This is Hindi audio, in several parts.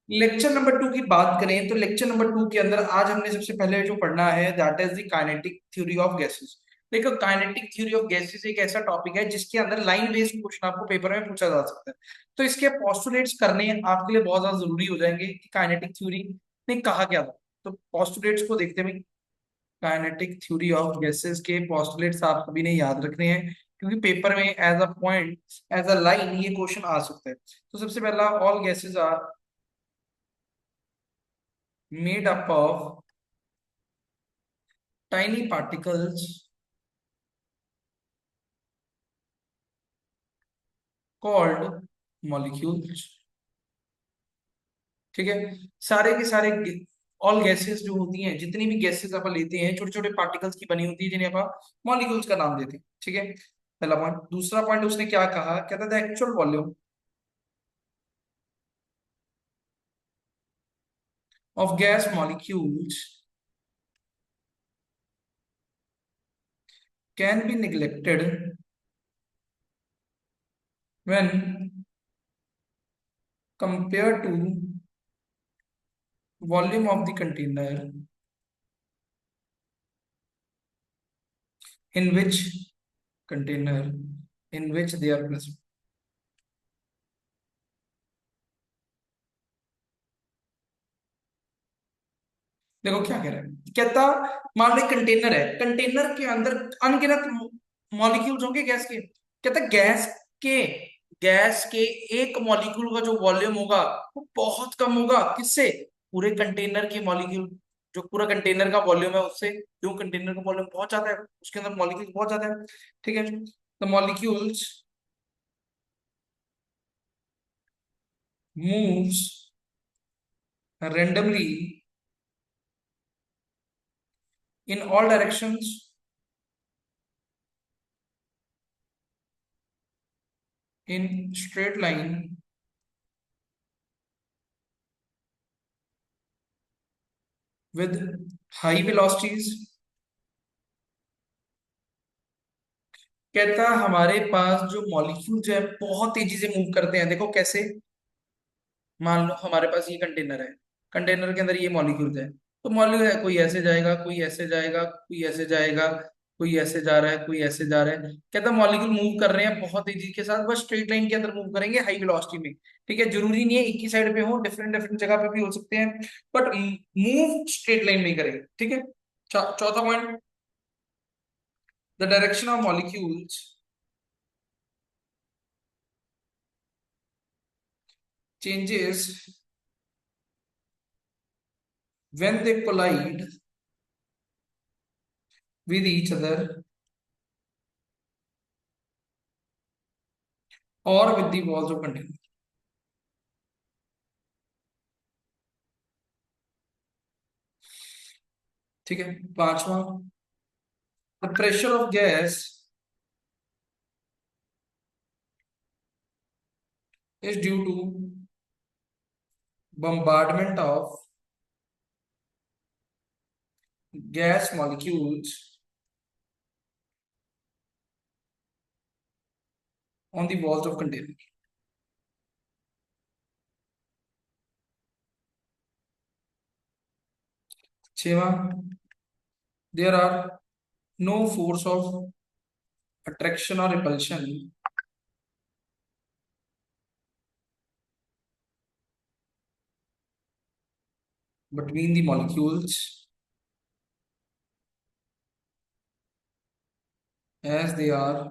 लेक्चर नंबर 2 की बात करें तो लेक्चर नंबर 2 के अंदर आज हमने सबसे पहले जो पढ़ना है that is the kinetic theory of gases. देखो, काइनेटिक थ्योरी ऑफ गैसेस एक ऐसा टॉपिक है जिसके अंदर लाइन बेस्ड क्वेश्चन आपको पेपर में पूछा जा सकता है। तो इसके पोस्टुलेट्स करने आपके लिए बहुत ज्यादा जरूरी हो जाएंगे कि काइनेटिक थ्योरी ने कहा क्या था। तो पोस्टुलेट्स को देखते हैं। काइनेटिक थ्योरी ऑफ गैसेस के पोस्टुलेट्स आप सभी ने याद रखने हैं, क्योंकि पेपर में as a point, as a line ये क्वेश्चन आ सकता है। तो सबसे पहला, all gases are made up of tiny particles called molecules। ठीक है, सारे के सारे ऑल गैसेस जो होती हैं, जितनी भी गैसेस अपन लेते हैं, छोटे छोटे पार्टिकल्स की बनी होती है जिन्हें अपन मॉलिक्यूल्स का नाम देते हैं। ठीक है, पहला पॉइंट। दूसरा पॉइंट उसने क्या कहा, कहता था actual volume of gas molecules can B neglected when compared to volume of the container in which container in which they are present। देखो क्या कह रहा है, कहता मान लो कंटेनर है, कंटेनर के अंदर अनगिनत मॉलिक्यूल्स होंगे गैस के। कहता के गैस के एक मॉलिक्यूल का जो वॉल्यूम होगा वो बहुत कम होगा, किससे? पूरे कंटेनर के मॉलिक्यूल, जो पूरा कंटेनर का वॉल्यूम है उससे। क्यों? कंटेनर का वॉल्यूम बहुत ज्यादा है, उसके अंदर मॉलिक्यूल बहुत ज्यादा है। ठीक है, the molecules moves randomly in all directions in straight line with high velocities। कहता हमारे पास जो मॉलिक्यूल्स है बहुत तेजी से मूव करते हैं। देखो कैसे, मान लो हमारे पास ये कंटेनर है, कंटेनर के अंदर ये मॉलिक्यूल्स है। तो मॉलिक्यूल है, कोई ऐसे जाएगा, कोई ऐसे जाएगा, कोई ऐसे जाएगा, कोई ऐसे जा रहा है, कोई ऐसे जा रहा है। कहता मॉलिक्यूल मूव कर रहे हैं बहुत तेजी के साथ, बस स्ट्रेट लाइन के अंदर मूव करेंगे हाई वेलोसिटी में। ठीक है, जरूरी नहीं है एक ही साइड पे हो, डिफरेंट डिफरेंट जगह पे भी हो सकते हैं, बट मूव स्ट्रेट लाइन में ही करेंगे। ठीक है, चौथा point, the direction of molecules changes when they collide with each other or with the walls of container। ठीक है, पांचवा, the pressure of gas is due to bombardment of gas molecules on the walls of container। Chhava, there are no force of attraction or repulsion between the molecules as they are।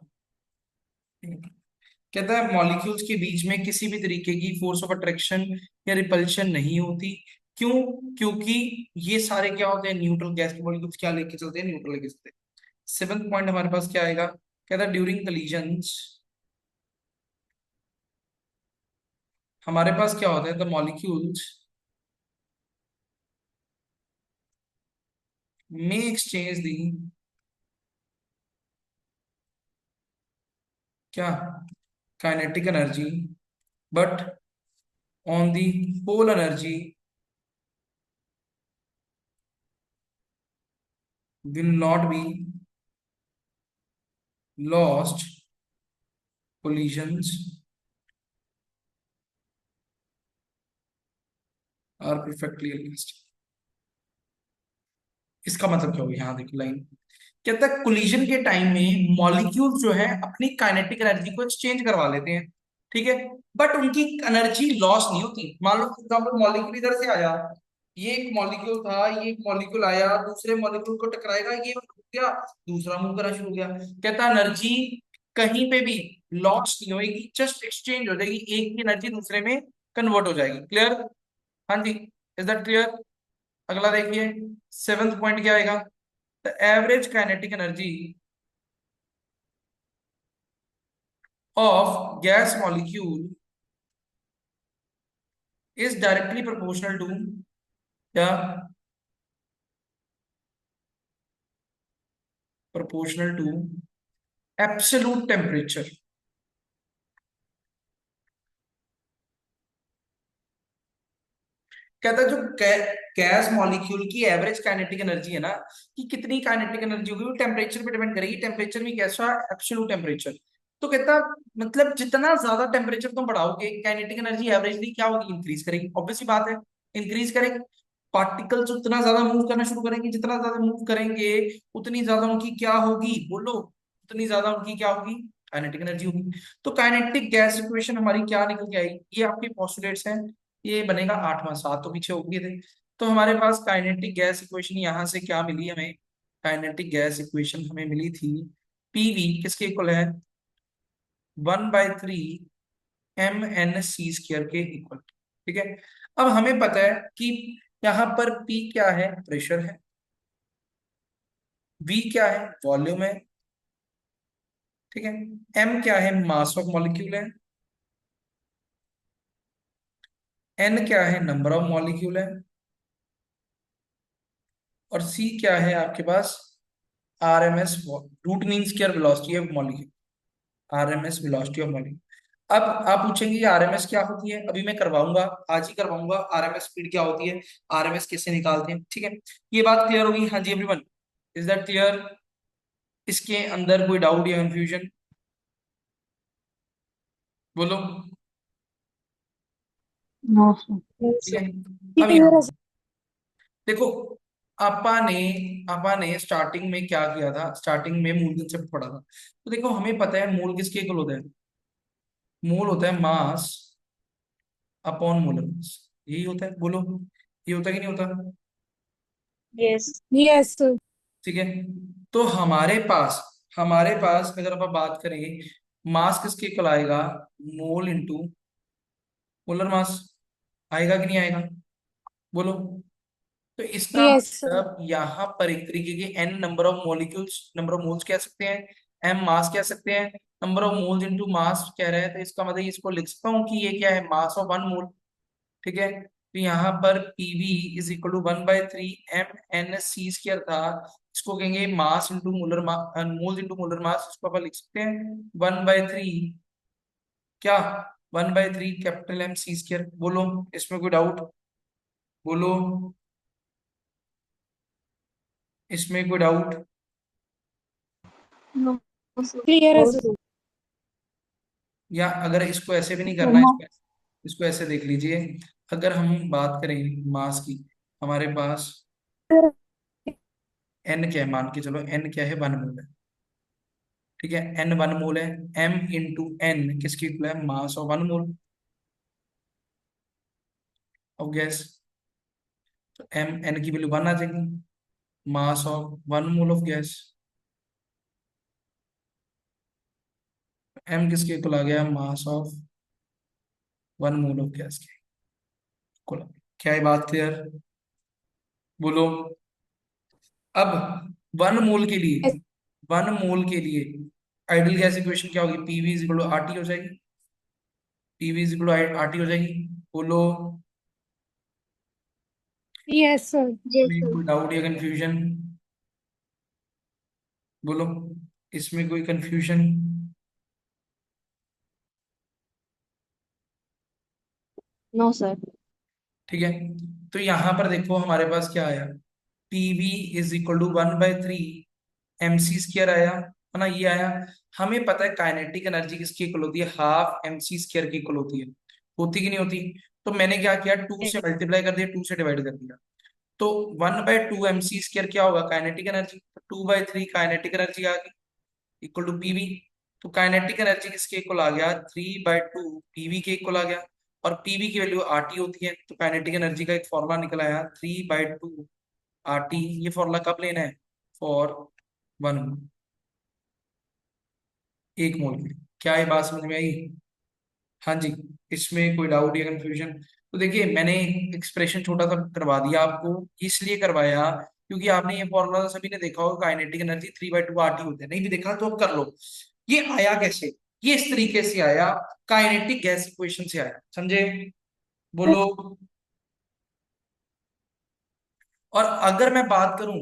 कहता है मॉलिक्यूल्स के बीच में किसी भी तरीके की फोर्स ऑफ अट्रैक्शन या रिपल्शन नहीं होती। क्यों? क्योंकि ये सारे क्या होते हैं, न्यूट्रल गैस के मॉलिक्यूल्स क्या लेके चलते हैं, न्यूट्रल लेके चलते हैं। सेवेंथ पॉइंट हमारे पास क्या आएगा, कहता है ड्यूरिंग कलीजन्स हमारे पास क्या होता है, द मॉलिक्यूल्स में एक्सचेंज दी क्या, kinetic energy, but on the whole energy will not be lost। collisions are perfectly elastic. इसका मतलब क्या होगा, यहाँ देखो लाइन कहता है कोलिजन के टाइम में मॉलिक्यूल जो है अपनी काइनेटिक एनर्जी को एक्सचेंज करवा लेते हैं, ठीक है, बट उनकी एनर्जी लॉस नहीं होती। मान लो फॉर एग्जाम्पल मॉलिक्यूल इधर से आया, ये एक मॉलिक्यूल था, ये एक मॉलिक्यूल आया दूसरे मॉलिक्यूल को टकराएगा, ये रुक गया, दूसरा मूव करना शुरू हो गया। कहता एनर्जी कहीं पे भी लॉस नहीं होगी, जस्ट एक्सचेंज हो जाएगी, एक की एनर्जी दूसरे में कन्वर्ट हो जाएगी। क्लियर? हाँ जी, इज दैट क्लियर? अगला देखिए, सेवेंथ पॉइंट क्या आएगा, the average kinetic energy of gas molecule is directly proportional to, क्या, proportional to absolute temperature। कहता है जो गैस मॉलिक्यूल की एवरेज काइनेटिक एनर्जी है ना, कि कितनी काइनेटिक एनर्जी होगी वो टेम्परेचर पे डिपेंड करेगी। टेम्परेचर भी कैसा, एब्सोल्यूट टेम्परेचर। तो कहता मतलब जितना ज्यादा टेम्परेचर तुम बढ़ाओगे काइनेटिक एनर्जी एवरेजली क्या होगी, इंक्रीज करेगी, ऑब्वियस सी बात है, इंक्रीज करेगी। पार्टिकल्स उतना ज्यादा मूव करना शुरू करेंगे, जितना ज्यादा मूव करेंगे उतनी ज्यादा उनकी क्या होगी, बोलो, उतनी ज्यादा उनकी क्या होगी, काइनेटिक एनर्जी होगी। तो काइनेटिक गैस इक्वेशन हमारी क्या निकल के आएगी, ये आपके पोस्टुलेट्स हैं, ये बनेगा आठवां, सात तो पीछे हो गए थे। तो हमारे पास काइनेटिक गैस इक्वेशन यहां से क्या मिली हमें, काइनेटिक गैस इक्वेशन हमें मिली थी, पीवी किसके इक्वल है, 1/3 mn c² के इक्वल। ठीक है, अब हमें पता है कि यहाँ पर P क्या है, प्रेशर है, V क्या है, वॉल्यूम है, ठीक है, M क्या है, मास ऑफ मॉलिक्यूल है, N क्या है, नंबर ऑफ मॉलिक्यूल है, और C क्या है आपके पास, RMS, root mean square velocity of molecule, RMS velocity of molecule. अब आप पूछेंगे आरएमएस क्या होती है, अभी मैं करवाऊंगा, आज ही करवाऊंगा, आरएमएस स्पीड क्या होती है, आरएमएस कैसे निकालते हैं, ठीक है। ये बात क्लियर होगी, हाँ जी एवरीवन, इज दैट क्लियर? इसके अंदर कोई डाउट या कंफ्यूजन, बोलो। No sir. ठीक है, अब क्लियर है यहाँ सर। देखो, आपा ने आपा ने स्टार्टिंग में क्या किया था, स्टार्टिंग में मूल कंसेप्ट पढ़ा था। तो देखो हमें पता है मूल किसके इक्वल होता है, मूल होता है मास अपॉन मोलर मास, यही होता है, बोलो, ये होता है कि नहीं होता? Yes yes sir. ठीक है, तो हमारे पास अगर आप बात करें, मास किसके इक्वल आएगा, मोल इंटू मोलर मास, आएगा कि नहीं आएगा, बोलो। तो इसका यस सर। मतलब यहाँ पर एक तरीके के N number of molecules, number of moles कह सकते हैं, एम मास कह सकते हैं, number of moles into mass कह रहे हैं, तो इसका मतलब इसको लिख सकता हूँ कि ये क्या है, मास ऑफ वन मोल। ठीक है, तो यहाँ पर PV is equal to 1/3 mn c² था, इसको कहेंगे mass into molar moles into molar mass, इसको अपन लिख सकते हैं 1/3, क्या, 1/3 कैपिटल M c²। बोलो, इसमें कोई डाउट, बोलो, इसमें कोई डाउट? No sir. क्लियर है सर। या अगर इसको ऐसे भी नहीं करना, नो। इसको ऐसे देख लीजिए, अगर हम बात करें मास की, हमारे पास एन क्या है, मान के चलो एन क्या है, 1 मोल है, ठीक है, एन 1 मोल है, एम इंटू एन किसकी इक्वल है, mass of 1 mole of gas. तो एम एन की वैल्यू 1 आ जाएगी, mass of 1 mole of gas, M किसके इक्वल आ गया, mass of 1 mole of gas के इक्वल। क्या है बात क्लियर, बोलो। अब 1 मोल के लिए आइडियल गैस इक्वेशन क्या होगी, PV is equal to RT हो जाएगी, PV is equal to RT हो जाएगी, बोलो। Yes sir. यस इसमें सर। कोई डाउट या कंफ्यूजन, बोलो, इसमें कोई कंफ्यूजन? No sir. ठीक है, तो यहां पर देखो हमारे पास क्या आया, PV is equal to 1/3 MC² आया, है ना, ये आया। हमें पता है काइनेटिक एनर्जी किसकी इक्वल होती है, हाफ MC² की इक्वल होती है। होती कि नहीं होती? तो मैंने क्या किया, टू से मल्टीप्लाई कर दिया, टू से डिवाइड कर दिया। तो 1/2 mc² क्या होगा, काइनेटिक एनर्जी। 2/3 काइनेटिक एनर्जी आ गई, इक्वल टू पीवी। तो काइनेटिक एनर्जी किसके इक्वल आ गया, 3/2 पीवी के इक्वल आ गया। और पीवी की वैल्यू आरटी होती है, तो काइनेटिक एनर्जी का एक फॉर्मूला निकल आया, 3/2 आरटी। ये फॉर्मूला कब लेना है, फॉर 1 मोल, 1 मोल के लिए। क्या ये बात समझ में आई? हाँ जी। इसमें कोई डाउट या कंफ्यूजन? तो देखिए, मैंने एक्सप्रेशन छोटा सा करवा दिया आपको, इसलिए करवाया क्योंकि आपने ये फॉर्मूला तो सभी ने देखा होगा, काइनेटिक एनर्जी 3/2 आरटी होते हैं। नहीं भी देखा तो अब कर लो। ये आया कैसे, ये इस तरीके से आया, काइनेटिक गैस इक्वेशन से आया, समझे? बोलो। और अगर मैं बात करूं,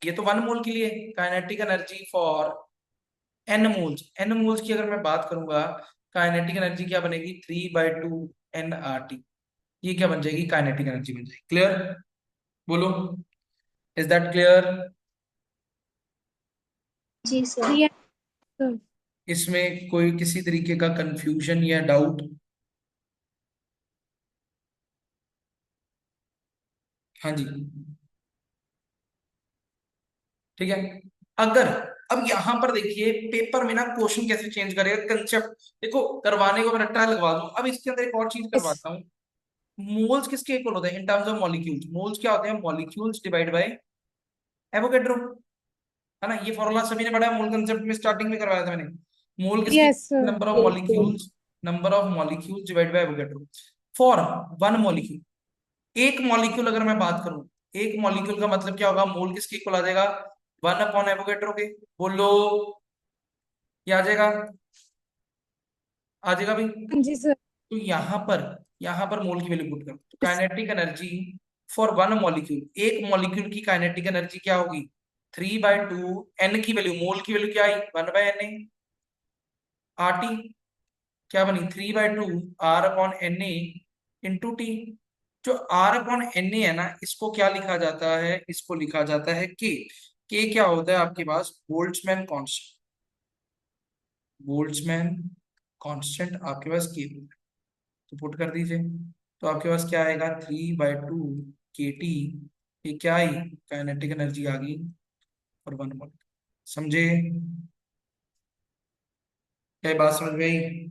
ये तो 1 मोल के लिए, kinetic energy for n moles, n moles की अगर मैं बात करूंगा, काइनेटिक एनर्जी क्या बनेगी, 3/2 nRT। ये क्या बन जाएगी, काइनेटिक एनर्जी बन जाएगी। क्लियर? बोलो, इज दैट क्लियर? जी सर। Yes sir. इसमें कोई किसी तरीके का कंफ्यूजन या डाउट? हाँ जी। ठीक है। अगर अब यहां पर देखिए, पेपर में ना क्वेश्चन कैसे चेंज करेगा कंसेप्ट, देखो करवाने को मैं रट्टा लगवा दूं। अब इसके अंदर एक और चीज यस। करवाता हूँ। मोल्स किसके इक्वल होते हैं in terms of molecules? Moles क्या होते हैं, मॉलिक्यूल्स डिवाइड बाय एवोगैड्रो, है ना? ये फॉर्मूला सभी ने पढ़ा है, मोल कंसेप्ट में स्टार्टिंग में करवाया था मैंने। मोल किसके, yes sir. Number of molecules, number of molecules divide by Avogadro for 1 molecule. एक मॉलिक्यूल अगर मैं बात करूं, एक मॉलिक्यूल का मतलब क्या होगा, मोल किसके इक्वल आ जाएगा, 1/एवोगैड्रो के। बोलो, ये आ जाएगा, आ जाएगा भाई। हाँ जी सर। तो यहां पर मोल की वैल्यू पुट करो, तो काइनेटिक एनर्जी फॉर 1 मॉलिक्यूल, एक मॉलिक्यूल की काइनेटिक एनर्जी क्या होगी, 3/2 एन की वैल्यू, मोल की वैल्यू क्या आई, 1/Na आरटी। क्या बनी, 3/2 R/Na इंटू टी। जो R/Na है ना, इसको क्या लिखा जाता है, इसको लिखा जाता है के क्या होता है आपके पास, बोल्ट्जमैन कांस्टेंट। बोल्ट्जमैन कांस्टेंट आपके पास के, तो पुट कर दीजिए। तो आपके पास क्या आएगा, 3/2 KT। ये क्या आई, काइनेटिक एनर्जी आ गई और 1 मोल। समझे? क्या ये बात समझ में आई?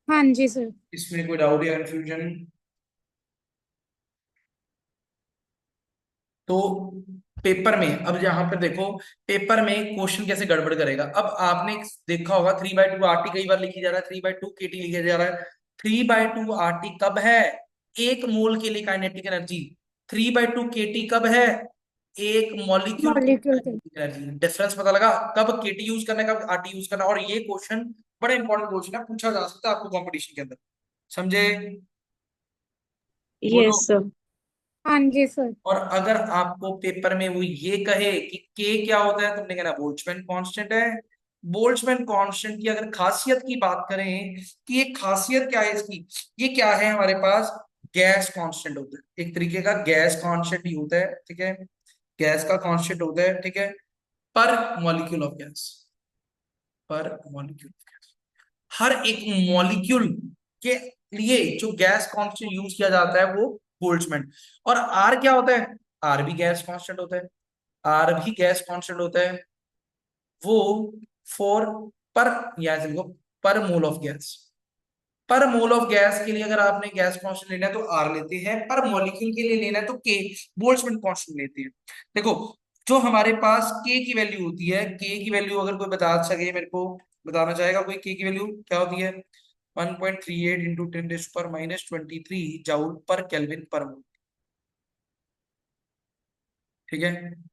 हाँ जी सर। इसमें कोई डाउट या कंफ्यूजन? तो पेपर में अब यहाँ पर देखो, पेपर में क्वेश्चन कैसे गड़बड़ करेगा। अब आपने देखा होगा 3/2 आरटी कई बार लिखी जा रहा है, 3/2 केटी लिखा जा रहा है। 3/2 आरटी कब है, 1 मोल के लिए काइनेटिक एनर्जी। 3/2 केटी कब है, एक मॉलिक्यूल के मॉलिक्यूल के। Kinetic energy. डिफरेंस पता लगा, कब केटी यूज करना है, कब आरटी यूज करना है। और ये क्वेश्चन बड़ा इंपॉर्टेंट क्वेश्चन है, पूछा जा सकता है आपको कॉम्पिटिशन के अंदर। समझे? बोलो। Yes sir. हाँ जी सर। और अगर आपको पेपर में वो ये कहे कि के क्या होता है, तुमने कहना बोल्ट्जमैन कांस्टेंट है। बोल्ट्जमैन कांस्टेंट की अगर खासियत की बात करें कि ये खासियत क्या है इसकी, ये क्या है हमारे पास, गैस कांस्टेंट होता है, एक तरीके का गैस कांस्टेंट ही होता है, ठीक है। गैस का कांस्टेंट होता है, ठीक है, पर मॉलिक्यूल ऑफ गैस, पर मॉलिक्यूल। हर एक मॉलिक्यूल के लिए जो गैस कांस्टेंट यूज किया जाता है वो बोल्ट्जमैन। और आर क्या होता है, आर भी गैस कांस्टेंट होता है, आर भी गैस कांस्टेंट होता है। वो फोर पर, या ऐसे लिखो, पर मोल ऑफ गैस। पर मोल ऑफ गैस के लिए अगर आपने गैस कांस्टेंट लेना है तो आर लेते हैं, पर मॉलिक्यूल के लिए लेना है तो के, बोल्ट्जमैन कांस्टेंट लेते हैं। देखो, जो हमारे पास के की वैल्यू होती है, के की वैल्यू अगर कोई बता सके मेरे को, बताना चाहेगा कोई, के की वैल्यू क्या होती है, 1.38 इंटू 10⁻⁻23 जाउल पर केल्विन पर मोल। ठीक है,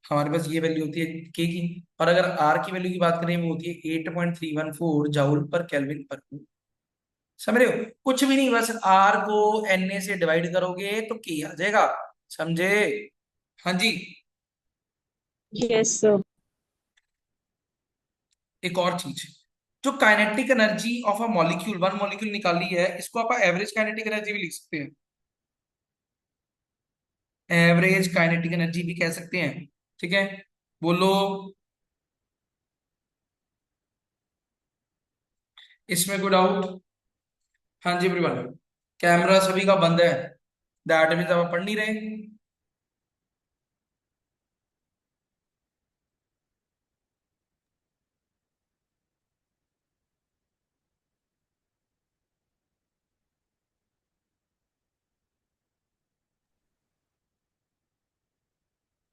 हमारे पास ये वैल्यू होती है के की। और अगर आर की वैल्यू की बात करें, वो होती है 8.314 जाउल पर केल्विन पर मोल। समझ रहे हो? कुछ भी नहीं, बस आर को Na से डिवाइड करोगे तो के आ जाएगा। समझे? हाँ जी। Yes sir. एक और चीज, जो kinetic energy of a molecule, 1 molecule निकाली है, इसको आप एवरेज काइनेटिक एनर्जी भी लिख सकते हैं, एवरेज काइनेटिक एनर्जी भी कह सकते हैं। ठीक है, बोलो, इसमें कोई डाउट? हाँ जी एवरीवन। कैमरा सभी का बंद है, दैट मीन्स आप पढ़ नहीं रहे।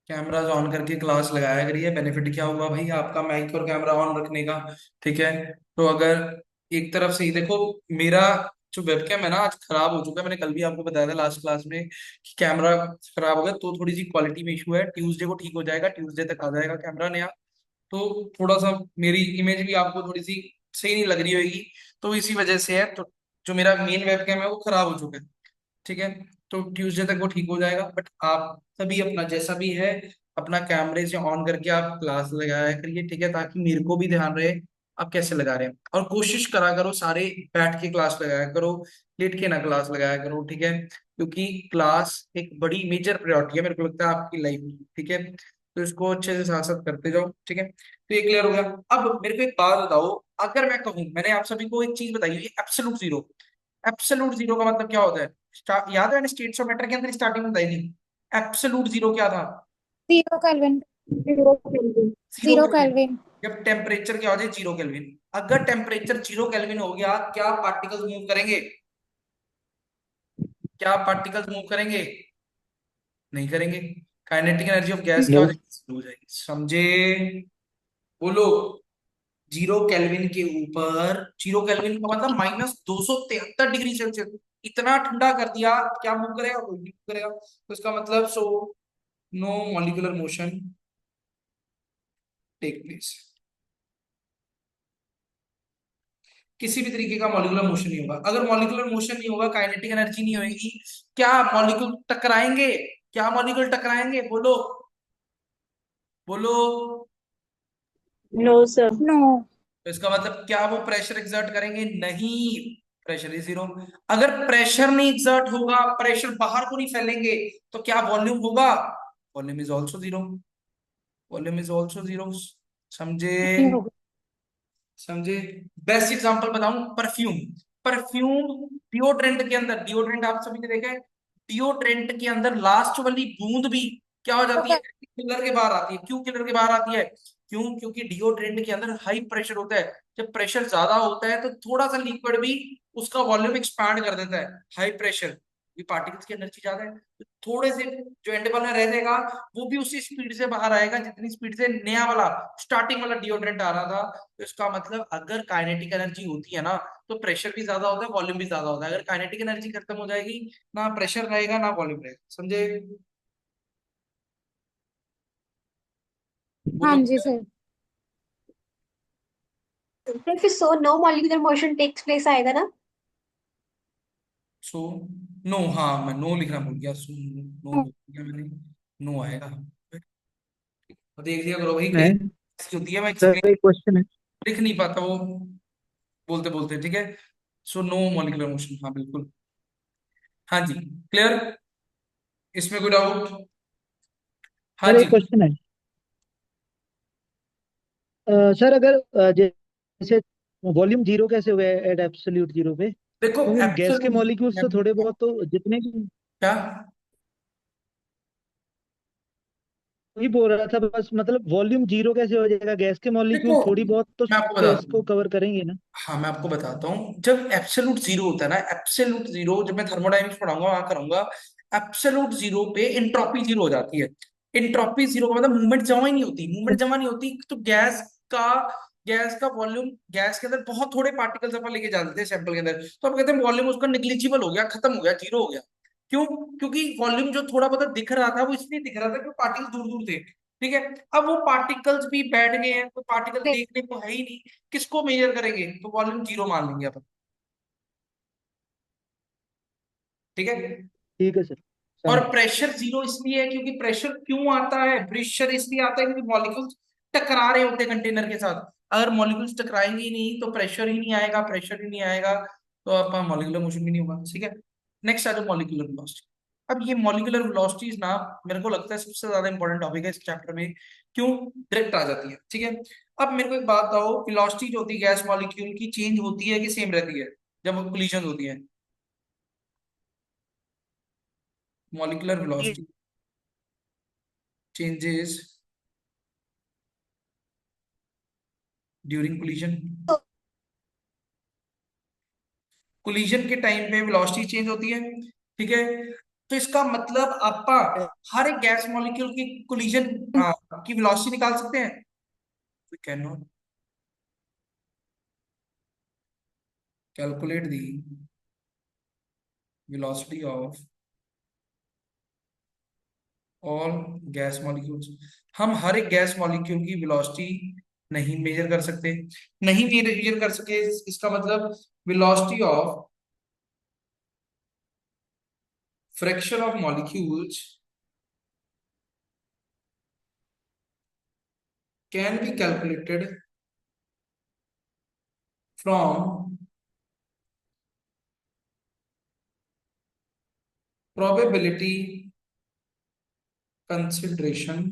कैमराज ऑन करके क्लास लगाया करिए। बेनिफिट क्या हुआ भाई आपका माइक और कैमरा ऑन रखने का? ठीक है। तो अगर एक तरफ से ही देखो, मेरा जो वेबकैम है ना आज खराब हो चुका है। मैंने कल भी आपको बताया था लास्ट क्लास में कि कैमरा खराब हो गया, तो थोड़ी सी क्वालिटी में इशू है। ट्यूसडे को ठीक हो जाएगा, ट्यूसडे तक आ जाएगा कैमरा नया। तो थोड़ा सा मेरी इमेज भी आपको थोड़ी सी सही नहीं लग रही होगी, तो इसी वजह से है। तो जो मेरा मेन वेबकैम है वो खराब हो चुका है। ठीक है। तो ट्यूसडे तक वो ठीक हो जाएगा। बट आप सभी अपना जैसा भी है, अपना कैमरे से ऑन करके आप क्लास लगाया करिए। ठीक है, ताकि मेरे को भी ध्यान रहे आप कैसे लगा रहे हैं। और कोशिश करा करो सारे बैठ के क्लास लगाया करो, लेट के ना क्लास लगाया करो। ठीक है, क्योंकि क्लास एक बड़ी मेजर प्रायोरिटी है मेरे को लगता है आपकी लाइफ में। ठीक है, तो इसको अच्छे से साथ साथ करते जाओ। ठीक है, तो ये क्लियर हो गया। अब मेरे को एक बात बताओ, अगर मैं कहूँ, मैंने आप सभी को एक चीज बताई है एब्सोल्यूट जीरो। एब्सोल्यूट जीरो का मतलब क्या होता है? याद है मैंने स्टेट्स ऑफ मैटर के अंदर स्टार्टिंग में बताई थी। एब्सोल्यूट जीरो क्या था? 0 kelvin. 0 kelvin. Zero 0 kelvin. Kelvin. जब टेम्परेचर क्या हो जाए, 0 केल्विन। अगर टेम्परेचर 0 केल्विन हो गया, क्या पार्टिकल्स मूव करेंगे? क्या पार्टिकल्स मूव करेंगे? नहीं करेंगे। काइनेटिक एनर्जी ऑफ गैस क्या नो। हो जाएगी? Zero हो जाएगी। समझे? बोलो। 0 केल्विन के ऊपर, 0 केल्विन का मतलब -273 डिग्री सेल्सियस, इतना ठंडा कर दिया। क्या मूव करेगा? कोई नहीं मूव करेगा। तो इसका मतलब so no molecular motion take place. किसी भी तरीके का मॉलिक्यूलर मोशन नहीं होगा। अगर मॉलिक्यूलर मोशन नहीं होगा, काइनेटिक एनर्जी नहीं होगी, क्या मॉलिक्यूल टकराएंगे? क्या मॉलिक्यूल टकराएंगे? बोलो, बोलो। No sir. नो। तो इसका मतलब क्या वो प्रेशर एक्सर्ट करेंगे? नहीं। Pressure is zero. अगर प्रेशर नहीं एक्सर्ट होगा, प्रेशर बाहर को नहीं फैलेंगे, तो क्या वॉल्यूम होगा? Volume is also zero. Volume is also zero. समझे? नहीं होगा। समझे? बेस्ट एग्जांपल बताऊं, परफ्यूम। परफ्यूम डिओड्रेंट के अंदर, डिओड्रेंट आप सभी ने देखा है, डिओड्रेंट के अंदर लास्ट वाली बूंद भी क्या हो जाती है? किलर के बाहर आती है। क्यों किलर के बाहर आती है? क्यों? क्योंकि डिओड्रेंट के अंदर हाई प्रेशर होता है। जब प्रेशर ज्यादा होता है तो थोड़ा सा लिक्विड भी उसका वॉल्यूम एक्सपैंड कर देता है। हाई प्रेशर, ये पार्टिकल्स की एनर्जी ज्यादा है, तो थोड़े से जो एंड में रह जाएगा, वो भी उसी स्पीड से बाहर आएगा जितनी स्पीड से नया वाला स्टार्टिंग वाला डिओड्रेंट आ रहा था। तो इसका मतलब अगर काइनेटिक एनर्जी होती है ना, तो प्रेशर भी ज्यादा होता है, वॉल्यूम भी ज्यादा होता है। अगर काइनेटिक एनर्जी खत्म हो जाएगी, ना प्रेशर रहेगा ना वॉल्यूम रहेगा। समझे? हाँ बोलो। जी सर। फिर so no molecular motion takes place आएगा ना। सो नो, हाँ मैं नो लिखना भूल गया। सो नो बोल दिया मैंने, नो आएगा। तो देख लिया करो भाई, कई है ऐसी होती है मैं सर, एक क्वेश्चन है। लिख नहीं पाता वो बोलते बोलते। ठीक है, सो नो मॉलिक्यूलर मोशन, हाँ बिल्कुल। हाँ जी, क्लियर? इसमें कोई डाउट? हाँ सर जी। एक क्वेश्चन है। सर अगर जैसे वॉल्यूम जीरो कैसे हो गया एट एब्सोल्यूट जीरो पे? देखो क्योंकि गैस के एब्सोल्यूट, मॉलिक्यूल्स तो थोड़े बहुत तो जितने भी क्या? वही बोल रहा था बस, मतलब वॉल्यूम जीरो कैसे हो जाएगा? गैस के मॉलिक्यूल देखो थोड़ी बहुत तो मैं आपको स्पेस बताता को हूँ। कवर करेंगे ना। हाँ मैं आपको बताता हूँ, जब एब्सोल्यूट जीरो होता है ना, एब्सोल्यूट जीरो, जब मैं थर्मोडायनेमिक्स पढ़ाऊंगा वहां करूंगा। एब्सोल्यूट जीरो पे इंट्रोपी जीरो हो जाती है। इंट्रोपी जीरो का मतलब मूवमेंट जमा ही नहीं होती। मूवमेंट जमा नहीं होती तो का गैस का वॉल्यूम, गैस के अंदर बहुत थोड़े पार्टिकल्स अपन लेके जा देते हैं सैंपल के अंदर, तो आप कहते हैं वॉल्यूम उसका निग्लिजिबल हो गया, खत्म हो गया, जीरो हो गया। क्यों? क्योंकि वॉल्यूम जो थोड़ा बहुत दिख रहा था वो इसलिए दिख रहा था क्योंकि पार्टिकल दूर दूर थे। ठीक है। अब वो पार्टिकल्स भी बैठ गए हैं, तो पार्टिकल देखने को है ही नहीं, किसको मेजर करेंगे? तो वॉल्यूम जीरो मान लेंगे अपन। ठीक है। ठीक है सर, और समझ गया। प्रेशर जीरो इसलिए है क्योंकि प्रेशर क्यों आता है? प्रेशर इसलिए आता है क्योंकि मॉलिक्यूल्स टकरा रहे होते हैं कंटेनर के साथ। अगर मॉलिक्यूल्स टकराएंगे ही नहीं तो प्रेशर ही नहीं आएगा, प्रेशर ही नहीं आएगा तो आपका मॉलिक्यूलर मोशन भी नहीं होगा। ठीक है। नेक्स्ट आ जाओ मॉलिक्यूलर वेलोसिटी। अब ये मॉलिक्यूलर वेलोसिटीज ना, मेरे को लगता है सबसे ज्यादा इंपॉर्टेंट टॉपिक है इस चैप्टर में। क्यों? डायरेक्ट आ जाती है। ठीक है। अब मेरे को एक बात बताओ, वेलोसिटी जो होती है गैस मॉलिक्यूल की, चेंज होती है कि सेम रहती है जब कोलिजन होती है? Molecular velocity changes during collision. Collision के टाइम पे वेलोसिटी चेंज होती है, ठीक है। तो इसका मतलब आपका हर एक गैस मॉलिक्यूल की कोलिजन की वेलोसिटी निकाल सकते हैं। We can not calculate the velocity of all gas molecules. हम हर एक गैस मॉलिक्यूल की वेलोसिटी नहीं मेजर कर सकते। नहीं मेजर कर सके इसका मतलब velocity of fraction of molecules can be calculated from probability consideration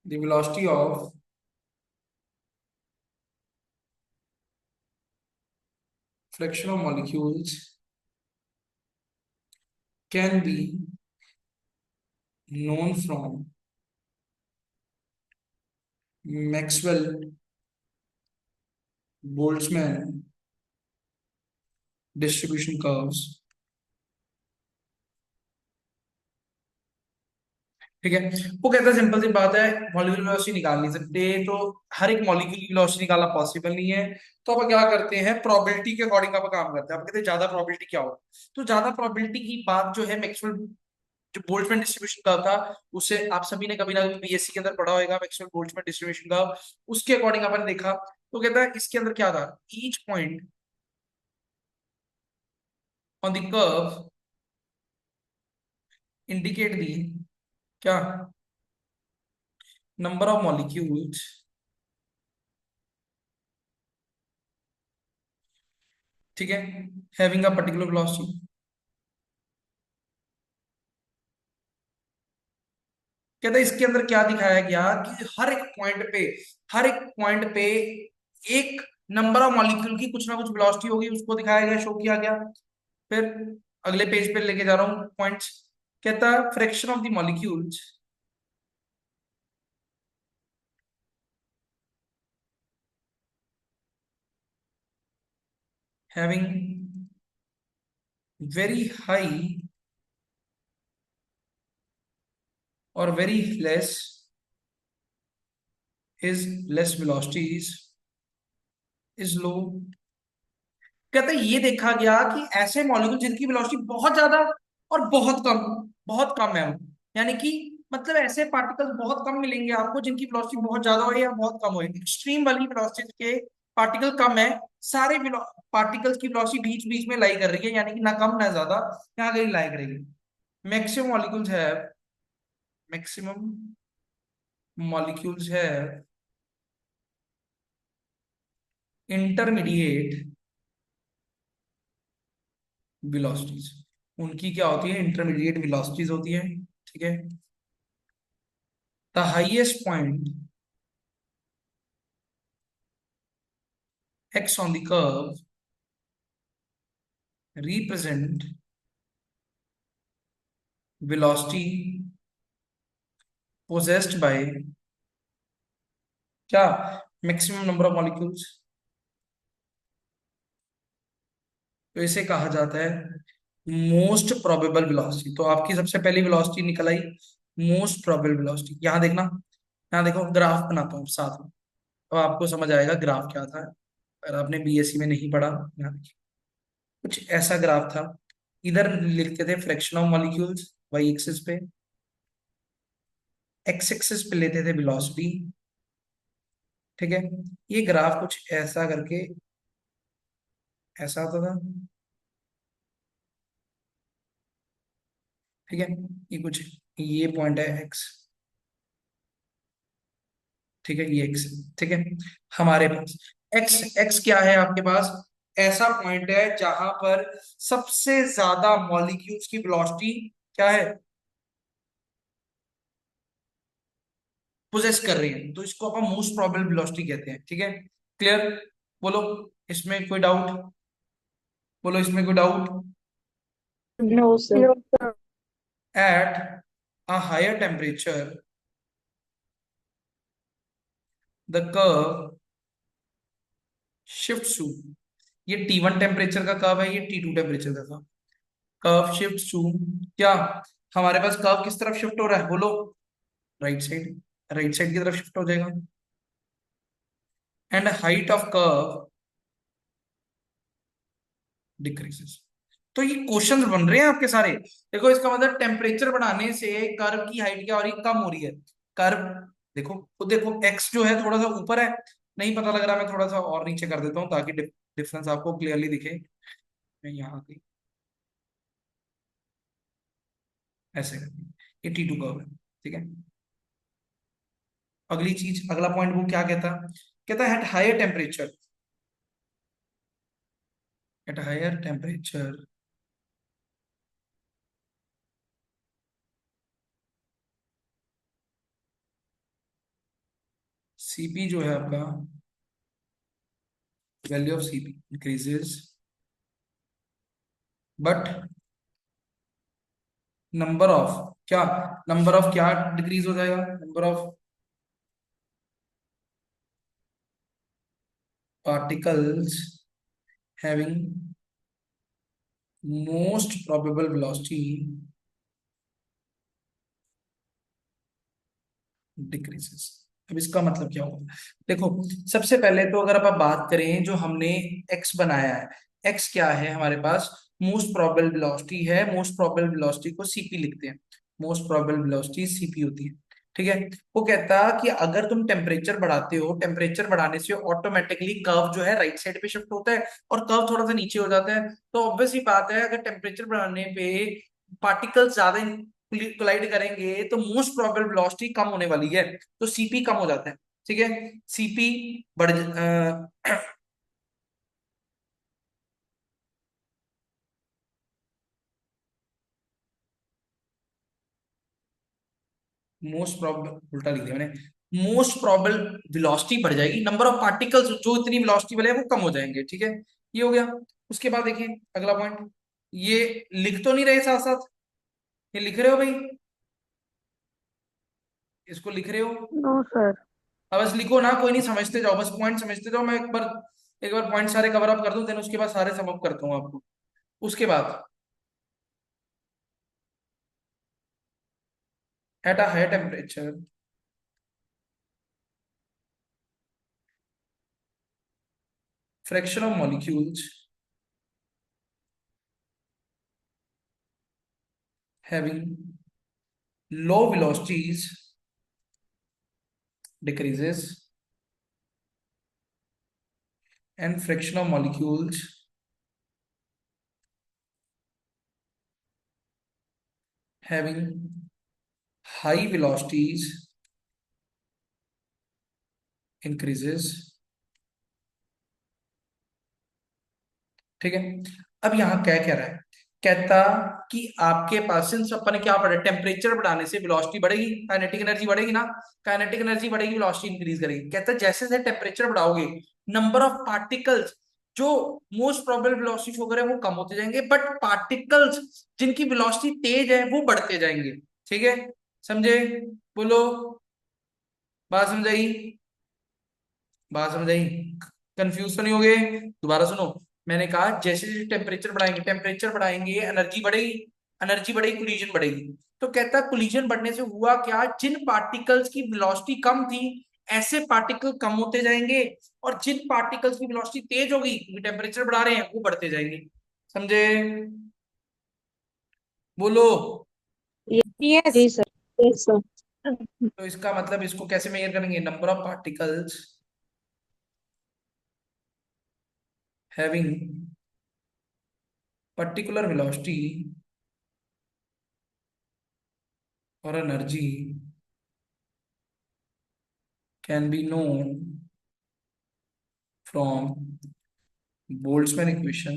the velocity of fraction of molecules can be known from Maxwell Boltzmann distribution curves। ठीक है। वो कहता है सिंपल सी बात है, मॉलिक्यूलर वेलोसिटी निकाल नहीं सकते, तो हर एक मॉलिक्यूल की वेलोसिटी निकालना पॉसिबल नहीं है। तो अब क्या करते हैं, प्रोबेबिलिटी के अकॉर्डिंग आप काम करते हैं। आप कहते हैं ज्यादा प्रोबेबिलिटी क्या हो, तो ज्यादा प्रोबेबिलिटी की बात जो है मैक्सवेल जो बोल्ट्जमैन डिस्ट्रीब्यूशन का था, उससे आप सभी ने कभी ना कभी बीएससी के अंदर पढ़ा होगा, मैक्सवेल बोल्ट्जमैन डिस्ट्रीब्यूशन का। उसके अकॉर्डिंग आपने देखा, तो कहता है इसके अंदर क्या था, each point on the curve indicate the क्या नंबर ऑफ मॉलिक्यूल्स, ठीक है, हैविंग अ पर्टिकुलर वेलोसिटी। कहता है इसके अंदर क्या दिखाया गया कि हर एक पॉइंट पे एक नंबर ऑफ मॉलिक्यूल की कुछ ना कुछ वेलोसिटी होगी, उसको दिखाया गया, शो किया गया। फिर अगले पेज पे लेके जा रहा हूं पॉइंट्स। कहता है fraction of the molecules having very high और very less is less velocities is low. कहते हैं ये देखा गया कि ऐसे मॉलिक्यूल जिनकी वेलोसिटी बहुत ज्यादा और बहुत कम है, यानी कि मतलब ऐसे पार्टिकल्स बहुत कम मिलेंगे आपको जिनकी वेलोसिटी बहुत ज्यादा हो या बहुत कम हो। एक्सट्रीम वाली वेलोसिटी के पार्टिकल कम है, सारे पार्टिकल्स की वेलोसिटी बीच बीच में लाई कर रही है, यानी कि ना कम ना ज्यादा, यहाँ कहीं लाई करेगी। मैक्सिमम मॉलिक्यूल्स है मैक्सिमम मॉलिक्यूल्स है इंटरमीडिएट वेलोसिटीज। उनकी क्या होती है, इंटरमीडिएट वेलोसिटीज होती है, ठीक है। The highest point x on the curve represent velocity possessed by क्या मैक्सिमम नंबर ऑफ मॉलिक्यूल्स। तो इसे कहा जाता है मोस्ट प्रोबेबल वेलोसिटी। तो आपकी सबसे पहली वेलोसिटी निकल आई मोस्ट प्रोबेबल वेलोसिटी। यहां देखना, यहाँ देखो ग्राफ बनाता हूँ साथ में, तो आपको समझ आएगा ग्राफ क्या था। अगर आपने बीएससी में नहीं पढ़ा, यहाँ देखिए कुछ ऐसा ग्राफ था। इधर लिखते थे fraction of molecules Y axis पे, एक्स एक्सिस पे लेते थे वेलोसिटी, ठीक है। ये ग्राफ कुछ ऐसा करके ऐसा होता था, ठीक है। ये कुछ ये पॉइंट है एक्स, ठीक है, ये एक्स, ठीक है। हमारे पास एक्स एक्स क्या है आपके पास, ऐसा पॉइंट है जहां पर सबसे ज्यादा मॉलिक्यूल्स की वेलोसिटी क्या है, पोजेस कर रही है, तो इसको अपन मोस्ट प्रोबेबल वेलोसिटी कहते हैं, ठीक है। क्लियर, बोलो, इसमें कोई डाउट, बोलो इसमें कोई doubt? No sir. At a higher temperature the curve shift to, ये T1 टेम्परेचर का कर्व है, ये T2 टेम्परेचर का कर्व, कर्व शिफ्ट टू, क्या हमारे पास कर्व किस तरफ शिफ्ट हो रहा है बोलो? राइट साइड, राइट साइड की तरफ शिफ्ट हो जाएगा। And height of curve decreases. तो ये क्वेश्चंस बन रहे हैं आपके सारे। देखो इसका मतलब टेम्परेचर बढ़ाने से कर्व की हाइट क्या हो रही है? कम हो रही है। कर्व देखो, तो देखो एक्स जो है थोड़ा सा ऊपर है, नहीं पता लग रहा, मैं थोड़ा सा और नीचे कर देता हूँ ताकि डिफरेंस आपको क्लियरली दिखे। मैं यहाँ की ऐसे कर दूं। ये T2 कर्व है, ठीक है। अगली चीज, अगला पॉइंट वो क्या कहता? कहता है at higher temperature, at higher temperature Cp जो है आपका, value of Cp increases, but number of क्या, नंबर ऑफ क्या डिक्रीज हो जाएगा? Number of particles having most probable velocity decreases. अब इसका मतलब क्या होगा? देखो, सबसे पहले तो अगर आप बात करें, जो हमने एक्स बनाया है, एक्स क्या है हमारे पास? मोस्ट प्रोबेबल वेलोसिटी है। मोस्ट प्रोबेबल वेलोसिटी को सीपी लिखते हैं, मोस्ट प्रोबेबल वेलोसिटी सीपी होती है, ठीक है। वो कहता कि अगर तुम टेम्परेचर बढ़ाते हो, टेम्परेचर बढ़ाने से ऑटोमेटिकली कर्व जो है राइट साइड पे शिफ्ट होता है और कर्व थोड़ा सा नीचे हो जाता है। तो ऑब्वियस ही बात है, अगर टेम्परेचर बढ़ाने पे पार्टिकल्स ज्यादा कोलाइड करेंगे तो मोस्ट प्रोबेबल वेलोसिटी कम होने वाली है, तो सीपी कम हो जाता है, ठीक है। सीपी बढ़ मोस्ट प्रोबेबल, उल्टा लिख दिया मैंने, मोस्ट प्रोबेबल वेलोसिटी बढ़ जाएगी, नंबर ऑफ पार्टिकल्स जो इतनी वेलोसिटी वाले हैं वो कम हो जाएंगे, ठीक है। ये हो गया। उसके बाद देखिए अगला पॉइंट, ये लिख तो नहीं रहे साथ साथ? ये लिख रहे हो भाई? इसको लिख रहे हो? No sir. अब बस लिखो ना, कोई नहीं, समझते जाओ, बस पॉइंट समझते जाओ। मैं एक बार पॉइंट सारे कवर अप कर दूं, देन उसके बाद सारे सम अप करता हूँ आपको। उसके बाद at a high temperature fraction of molecules having low velocities decreases and fraction of molecules having high velocities increases, ठीक है। अब यहाँ क्या कह रहा है? कहता कि आपके पास, सिंस अपन ने क्या पढ़ा, टेम्परेचर बढ़ाने से वेलोसिटी बढ़ेगी, काइनेटिक एनर्जी बढ़ेगी ना, काइनेटिक एनर्जी बढ़ेगी, वेलोसिटी इंक्रीज करेगी। कहता है जैसे जैसे टेम्परेचर बढ़ाओगे, नंबर ऑफ पार्टिकल्स जो मोस्ट प्रोबेबल वेलोसिटी शो करे वो कम होते जाएंगे, बट पार्टिकल्स जिनकी वेलोसिटी तेज है वो बढ़ते जाएंगे, ठीक है। समझे? बोलो, बात समझाई? बात समझाई? कंफ्यूज तो नहीं हो गए? दोबारा सुनो, मैंने कहा जैसे जैसे टेम्परेचर बढ़ाएंगे, टेम्परेचर बढ़ाएंगे एनर्जी बढ़ेगी, एनर्जी बढ़ेगी कोलिजन बढ़ेगी। तो कहता है कोलिजन बढ़ने से हुआ क्या, जिन पार्टिकल्स की वेलोसिटी कम थी ऐसे पार्टिकल कम होते जाएंगे, और जिन पार्टिकल्स की वेलोसिटी तेज होगी क्योंकि टेम्परेचर बढ़ा रहे हैं वो बढ़ते जाएंगे। समझे? बोलो। यस जी सर। Yes sir. तो इसका मतलब इसको कैसे मेजर करेंगे? Number of particles having particular velocity और energy can be known from Boltzmann equation.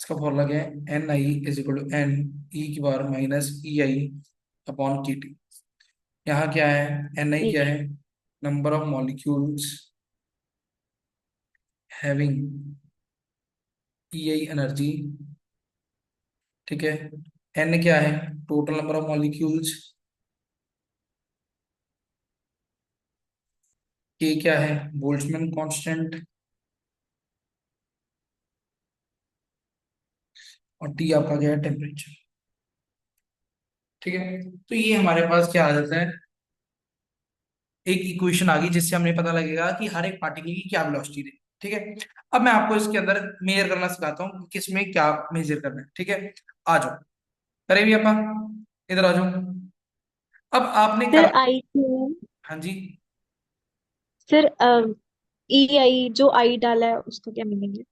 इसका फॉर्मूला क्या है? N I is equal to N E की power minus E I upon K T. यहाँ क्या है? एन आई क्या है? Number of molecules having EI energy, ठीक है। N क्या है, total number of molecules. K क्या है, बोल्ट्जमैन कांस्टेंट। और T आपका क्या है, टेम्परेचर। ठीक है, तो ये हमारे पास क्या आ जाता है, एक इक्वेशन आ गई जिससे हमें पता लगेगा कि हर एक पार्टिकल की क्या वेलोसिटी है। ठीक है, अब मैं आपको इसके अंदर मेजर करना सिखाता हूँ कि किस में क्या मेजर करना है। ठीक है, आ जाओ, करें भी अपा, इधर आ जाओ। अब आपने सर करा, आई क्यों? हाँ जी। सर ई आई जो आई डाला है उसका क्या मीनिंग है?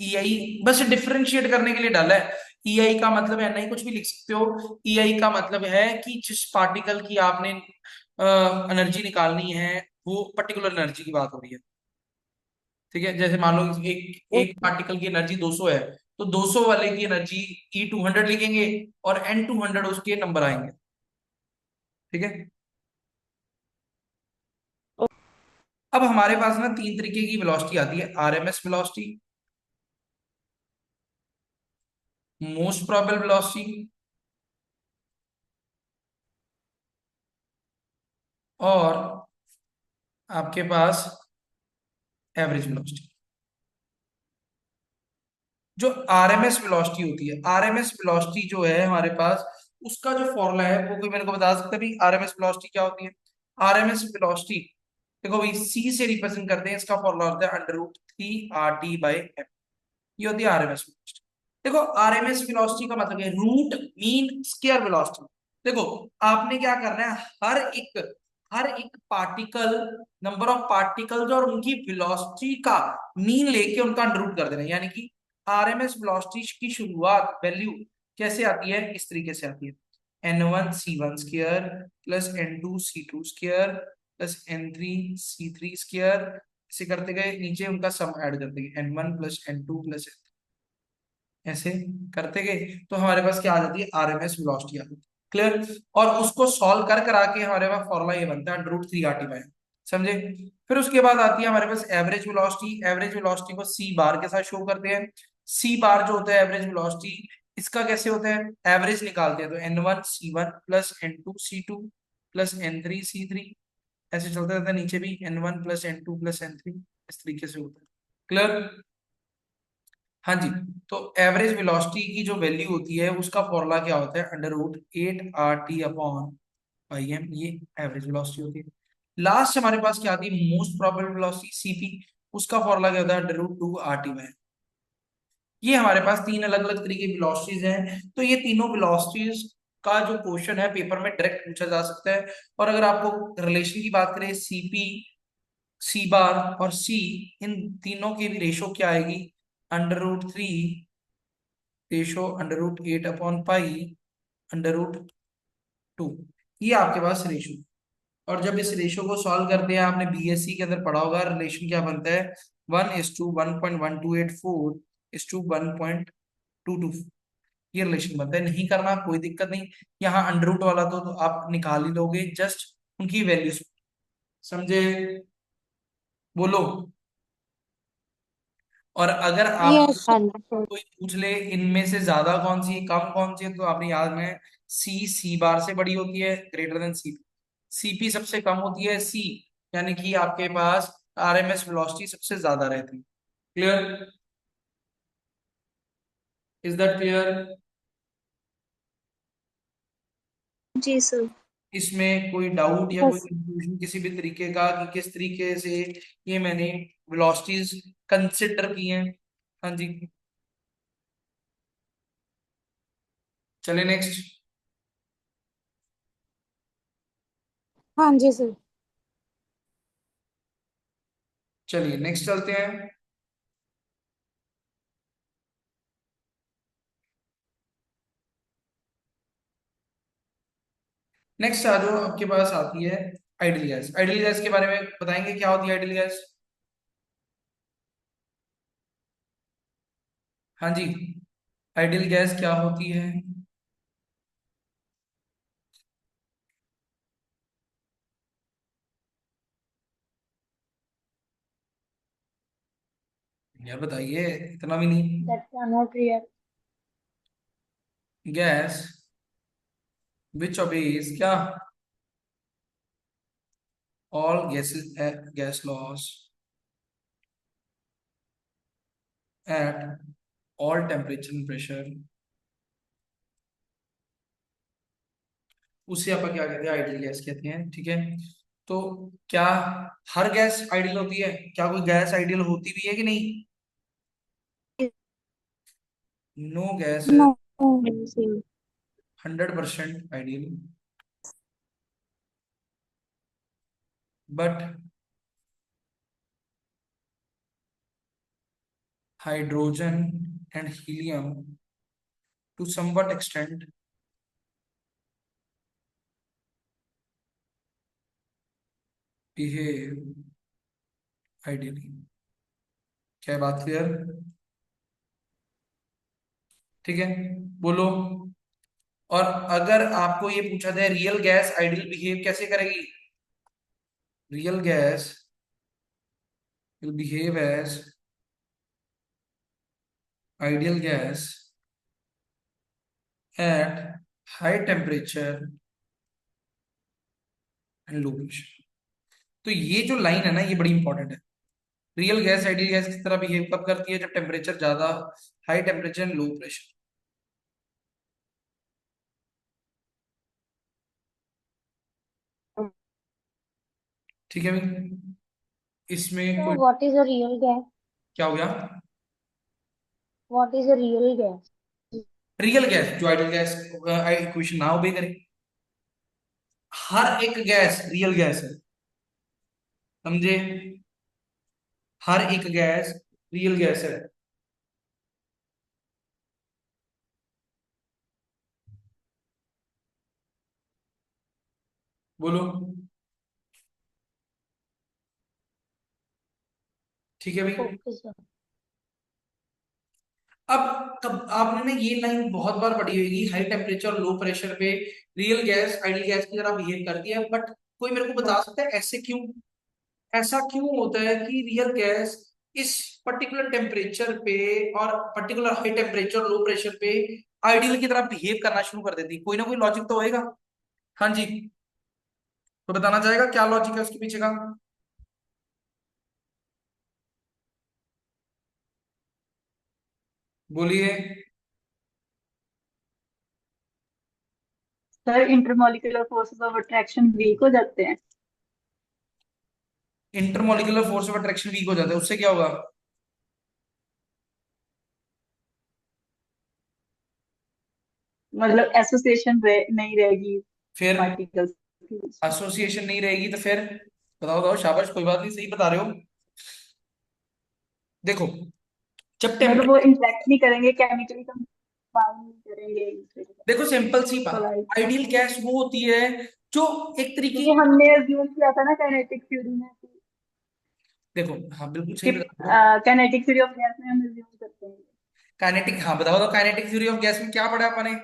EI बस डिफरेंशिएट करने के लिए डाला है। EI का मतलब है, नहीं कुछ भी लिख सकते हो। EI का मतलब है कि जिस पार्टिकल की आपने एनर्जी निकालनी है, वो पर्टिकुलर एनर्जी की बात हो रही है। ठीक है, जैसे मान लो एक एक ओके। पार्टिकल की एनर्जी 200 है, तो 200 वाले की एनर्जी E 200 लिखेंगे, और N 200 उसके नंबर आएंगे। ठीक है, अब हमारे पास ना तीन तरीके की वेलोसिटी आती है, RMS velocity, most probable velocity, और आपके पास एवरेज वेलोसिटी। जो RMS वेलोसिटी होती है, RMS वेलोसिटी जो है हमारे पास, उसका जो फॉर्मूला है वो कोई मेरे को बता सकता है भी RMS वेलोसिटी क्या होती है। RMS वेलोसिटी देखो भाई, C से रिप्रेजेंट करते हैं, इसका फॉर्मूला होता है √3 RT/m। ये होती है RMS वेलोसिटी। देखो RMS वेलोसिटी का मतलब है रूट मीन स्क्वायर वेलोसिटी। देखो आपने क्या करना है, हर एक पार्टिकल, नंबर ऑफ पार्टिकल्स और उनकी वेलोसिटी का मीन लेके उनका अंडर रूट कर देना है। यानी कि RMS वेलोसिटी की शुरुआत वैल्यू कैसे आती है, इस तरीके से आती है, N1 C1 square plus N2 C2 square plus N3 C3 square, ऐसे करते गए नीचे उनका सम ऐड करते गए, N1 + N2 + ऐसे करते गए, तो हमारे पास क्या आ जाती है, RMS वेलोसिटी आ जाती है। क्लियर, और उसको सॉल्व कर करा के हमारे पास फॉर्मूला ये बनता है √3 RT/, समझे। फिर उसके बाद आती है हमारे पास एवरेज वेलोसिटी। एवरेज वेलोसिटी को C बार के साथ शो करते हैं। C बार जो होता है एवरेज वेलोसिटी, इसका कैसे होता है, एवरेज निकालते हैं तो N1 C1 + N2 C2 + N3 C3, ऐसे चलते रहता है, नीचे भी N1 + N2 + N3, इस तरीके से होता है। क्लियर, हाँ जी। तो एवरेज वेलोसिटी की जो वैल्यू होती है उसका फॉर्मूला क्या होता है, √8 RT/m, ये एवरेज वेलोसिटी होती है। लास्ट हमारे पास क्या आती है, मोस्ट प्रोबेबल वेलोसिटी CP, उसका फॉर्मूला क्या होता है, √2 RT/, ये हमारे पास तीन अलग अलग तरीके की वेलोसिटीज हैं। तो ये तीनों वेलोसिटीज का जो क्वेश्चन है पेपर में डायरेक्ट पूछा जा सकता है। और अगर आपको रिलेशन की बात करें, CP, C बार और C, इन तीनों की भी रेशो क्या आएगी, √3 रेशो √8/π √2, ये आपके पास रेशो। और जब इस रेशो को सॉल्व करते हैं, आपने BSc के अंदर पढ़ा होगा, रिलेशन क्या बनता है, 1:1.1284 ये रिलेशन बनता है। नहीं करना कोई दिक्कत नहीं, यहाँ अंडर रूट वाला तो आप निकाल ही लोगे, जस्ट उनकी वैल्यूज, समझे, बोलो। और अगर आप यस हाँ जी। कोई पूछ ले इनमें से ज्यादा कौन सी है, कम कौन सी है, तो आपने याद में, C बार से बड़ी होती है, ग्रेटर देन CP, CP सबसे कम होती है, C यानी कि आपके पास RMS वेलोसिटी सबसे ज्यादा रहती है। Clear, is that clear. जी सर। इसमें कोई डाउट या कोई यस। कंफ्यूजन किसी भी तरीके का, कि किस तरीके से ये मैंने वेलोसिटीज कंसिडर की हैं। हाँ जी, चले नेक्स्ट। हाँ जी सर। चलिए नेक्स्ट चलते हैं। नेक्स्ट आ जाओ, आपके पास आती है आइडियल गैस। आइडियल गैस के बारे में बताएंगे, क्या होती है आइडियल गैस। हाँ जी, आइडियल गैस क्या होती है। यार बताइए, इतना भी नहीं। That are not real. Gas which obeys क्या, all gases, gas laws at all temperature and pressure, उसे आप क्या कहते हैं, आइडियल गैस कहते हैं, ठीक है। तो क्या हर गैस आइडियल होती है? क्या कोई गैस आइडियल होती भी है कि नहीं? नो गैस है No. Same. 100% ideal, but hydrogen and helium to somewhat extent behave ideally. क्या है बात क्लियर? ठीक है, बोलो। और अगर आपको ये पूछा जाए रियल गैस आइडियल बिहेव कैसे करेगी, real gas will behave as ideal gas at high temperature and low pressure। तो ये जो लाइन है ना, ये बड़ी इंपॉर्टेंट है। रियल गैस आइडियल गैस किस तरह बिहेव कब करती है? जब टेम्परेचर ज्यादा, high temperature and low pressure. ठीक है भाई, इसमें So कोई what is a real gas? क्या हो गया? What is a real gas? Real gas जो आइडियल गैस इक्वेशन ना ओबे करे, हर एक गैस रियल गैस है, समझे? हर एक गैस रियल गैस है। बोलो। ठीक है भाई। Okay, sir. अब कब आपने ना ये लाइन बहुत बार पढ़ी होगी, हाई टेम्परेचर लो प्रेशर पे रियल गैस आइडियल गैस की तरह बिहेव करती है, बट कोई मेरे को बता सकता है ऐसे क्यों? ऐसा क्यों होता है कि रियल गैस इस पर्टिकुलर टेम्परेचर पे और particular high temperature low pressure पे आइडियल की तरह बिहेव करना शुरू कर देती है? कोई ना कोई लॉजिक तो होएगा। हाँ जी, तो बताना चाहेगा क्या लॉजिक है उसके पीछे का? बोलिए। Sir intermolecular forces of attraction weak हो जाते हैं। Intermolecular force of attraction weak हो जाता है, उससे क्या होगा? मतलब एसोसिएशन नहीं रहेगी फिर पार्टिकल्स की बीच में। एसोसिएशन नहीं रहेगी तो फिर बताओ, बताओ, शाबाश, कोई बात नहीं, सही बता रहे हो। देखो, जब मतलब वो टेम्परेचर, इंटरेक्ट नहीं करेंगे, केमिकली कंबाइन नहीं करेंगे एक दूसरे के साथ। देखो सिंपल सी बात, कोलाइड, आइडियल गैस वो होती है जो एक तरीके क्योंकि हमने अज्यूम किया था ना काइनेटिक थ्योरी में देखो, हाँ बिल्कुल कि सही बता रहे हो। काइनेटिक थ्योरी ऑफ गैस में हम अज्यूम करते हैं काइनेटिक, हाँ बताओ, तो काइनेटिक थ्योरी ऑफ गैस में क्या पढ़ा अपने?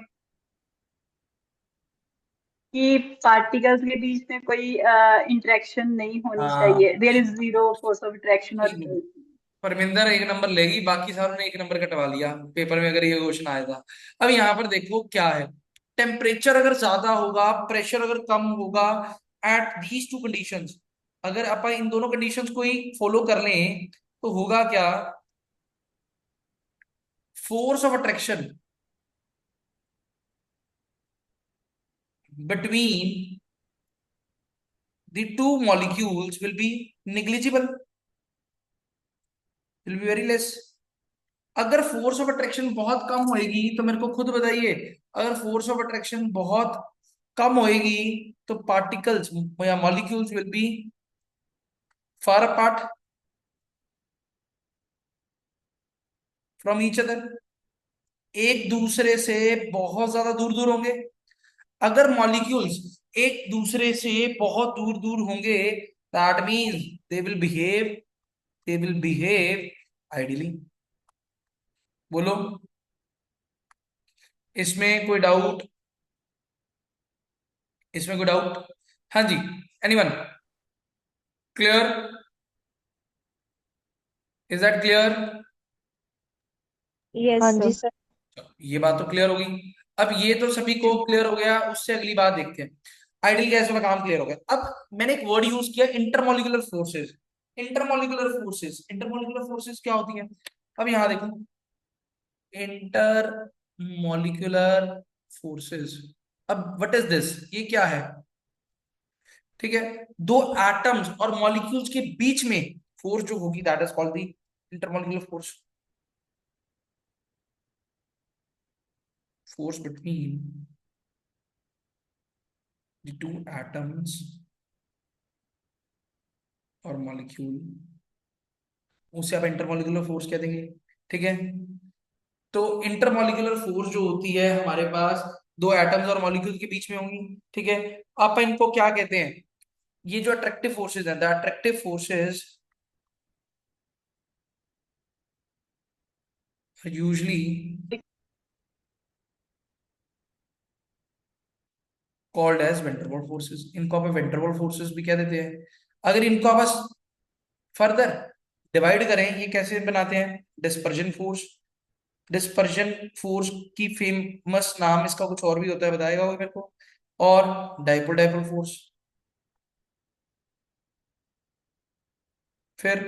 कि पार्टिकल्स के बीच में कोई इंटरेक्शन नहीं होनी हाँ, चाहिए, there is zero force of attraction और ठीक है। परमिंदर एक नंबर लेगी, बाकी सारों ने एक नंबर कटवा लिया पेपर में अगर ये क्वेश्चन आया था। अब यहाँ पर देखो क्या है, टेम्परेचर अगर ज्यादा होगा, प्रेशर अगर कम होगा, एट दीज टू कंडीशंस, अगर अपन इन दोनों कंडीशंस को ही फॉलो कर लें तो होगा क्या? Force of attraction between the two molecules will be negligible, will be very less। अगर फोर्स ऑफ अट्रैक्शन बहुत कम होएगी तो मेरे को खुद बताइए, अगर फोर्स ऑफ अट्रैक्शन बहुत कम होएगी तो पार्टिकल्स या molecules will be far apart from each other, एक दूसरे से बहुत ज्यादा दूर दूर होंगे। अगर मॉलिक्यूल्स एक दूसरे से बहुत दूर दूर होंगे, that means they will behave, they will behave ideally. बोलो, इसमें कोई डाउट? इसमें कोई डाउट? हाँ जी, anyone? Clear? Is that clear? हाँ यस जी सर। सर। ये बात तो क्लियर होगी। अब ये तो सभी को क्लियर हो गया, उससे अगली बात देखते हैं। आइडियल गैस वाला काम क्लियर हो गया। अब मैंने एक वर्ड यूज किया, इंटरमोलिकुलर फोर्सेस। इंटरमोलिकुलर फोर्सेस क्या होती है? अब यहां देखो, इंटरमोलिकुलर फोर्सेस। अब व्हाट इज दिस, ये क्या है? ठीक है, दो एटम्स और मॉलिक्यूल्स के बीच में फोर्स जो होगी, that is called the intermolecular force. Force between the two atoms और मॉलिक्यूल, उसे आप इंटरमोलिकुलर फोर्स कह देंगे। ठीक है, तो इंटरमोलिकुलर फोर्स जो होती है हमारे पास, दो एटम्स और मॉलिक्यूल के बीच में होंगी। ठीक है, आप इनको क्या कहते हैं? ये जो अट्रैक्टिव फोर्सेज हैं, the attractive forces usually called as van der Waals forces. इनको आप वेंट्रोवल फोर्सेस भी कह देते हैं। अगर इनको आप बस फर्दर डिवाइड करें, ये कैसे बनाते हैं? Dispersion force. डिस्पर्जन फोर्स की फेमस नाम इसका कुछ और भी होता है, बताएगा वो मेरे को। और डाइपोल डाइपोल फोर्स। फिर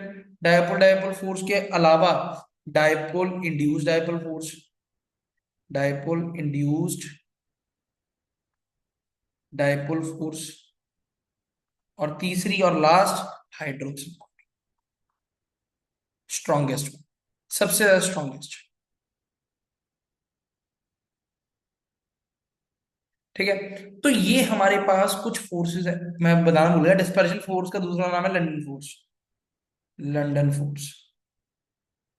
डाइपोल डाइपोल फोर्स के अलावा dipole induced dipole force, dipole induced dipole force, और तीसरी और लास्ट हाइड्रोजन, स्ट्रॉन्गेस्ट, सबसे ज्यादा स्ट्रॉन्गेस्ट। ठीक है, तो ये हमारे पास कुछ फोर्सेस है। मैं बताना भूल गया, डिस्पर्जन फोर्स का दूसरा नाम है लंडन फोर्स। London force.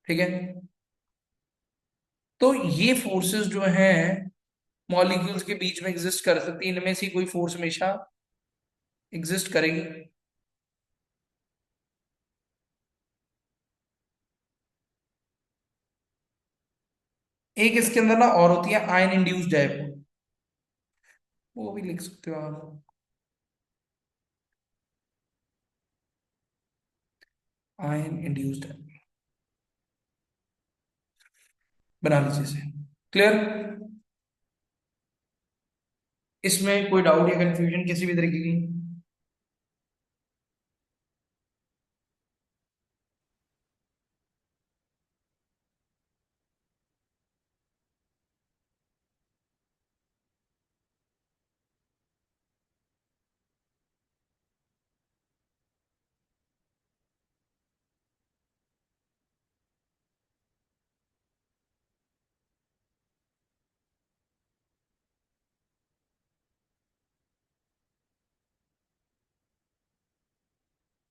ठीक है, तो ये फोर्सेस जो हैं मॉलिक्यूल्स के बीच में एग्जिस्ट कर सकती है, इनमें से कोई फोर्स हमेशा एग्जिस्ट करेगी। एक इसके अंदर ना और होती है, आयन इंड्यूस्ड डायपोल, वो भी लिख सकते हो आप, आयन इंड्यूस्ड, बना लीजिए इसे। क्लियर? इसमें कोई डाउट या कंफ्यूजन किसी भी तरीके की?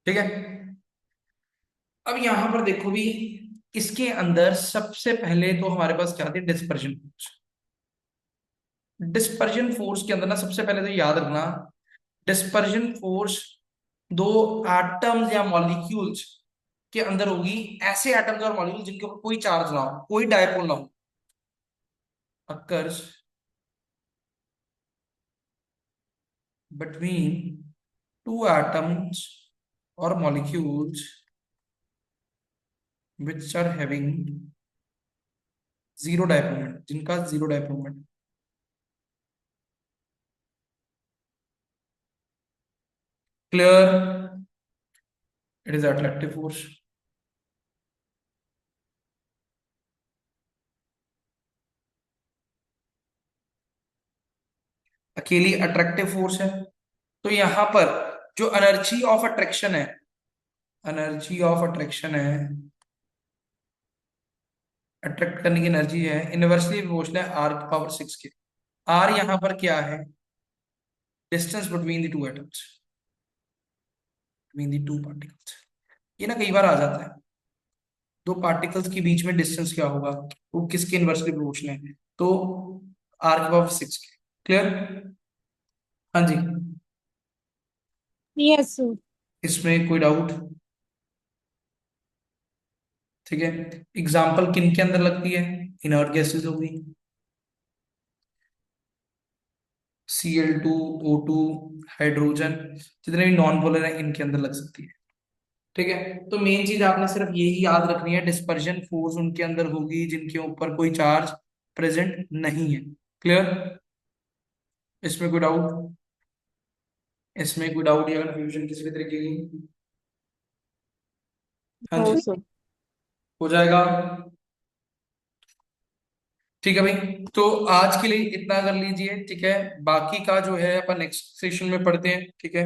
ठीक है, अब यहां पर देखो भी, इसके अंदर सबसे पहले तो हमारे पास क्या थी? Dispersion force. डिस्पर्जन फोर्स के अंदर ना सबसे पहले तो याद रखना, डिस्पर्जन फोर्स दो एटम्स या मॉलिक्यूल्स के अंदर होगी। ऐसे एटम्स और मॉलिक्यूल जिनके ऊपर कोई चार्ज ना हो, कोई डायपोल ना हो, occurs between two atoms or molecules which are having zero dipole moment, जिनका zero dipole moment। Clear? It is attractive force. अकेली अट्रैक्टिव फोर्स है। तो यहां पर जो एनर्जी ऑफ अट्रैक्शन है, एनर्जी ऑफ अट्रैक्शन है, अट्रैक्ट करने की एनर्जी है, इनवर्सली प्रोपोर्शनल है आर की पावर 6 के। आर यहां पर क्या है? Distance between the two atoms, between the two particles. ये ना कई बार आ जाता है, दो पार्टिकल्स के बीच में डिस्टेंस क्या होगा, वो किसके इनवर्सली प्रोपोर्शनल है? तो आर की पावर 6 के। क्लियर? हाँ जी, यस सर। इसमें कोई डाउट? ठीक है, एग्जाम्पल किन के अंदर लगती है? इनर्ट गैसेज होगी, Cl2, O2, हाइड्रोजन, जितने भी नॉन पोलर है इनके अंदर लग सकती है। ठीक है, तो मेन चीज आपने सिर्फ यही याद रखनी है, डिस्पर्जन फोर्स उनके अंदर होगी जिनके ऊपर कोई चार्ज प्रेजेंट नहीं है। क्लियर? इसमें कोई डाउट? इसमें कोई डाउट या कंफ्यूजन किसी भी तरीके की? हाँ नो जी, सर। हो जाएगा। ठीक है भाई, तो आज के लिए इतना कर लीजिए, ठीक है, बाकी का जो है अपन नेक्स्ट सेशन में पढ़ते हैं, ठीक है।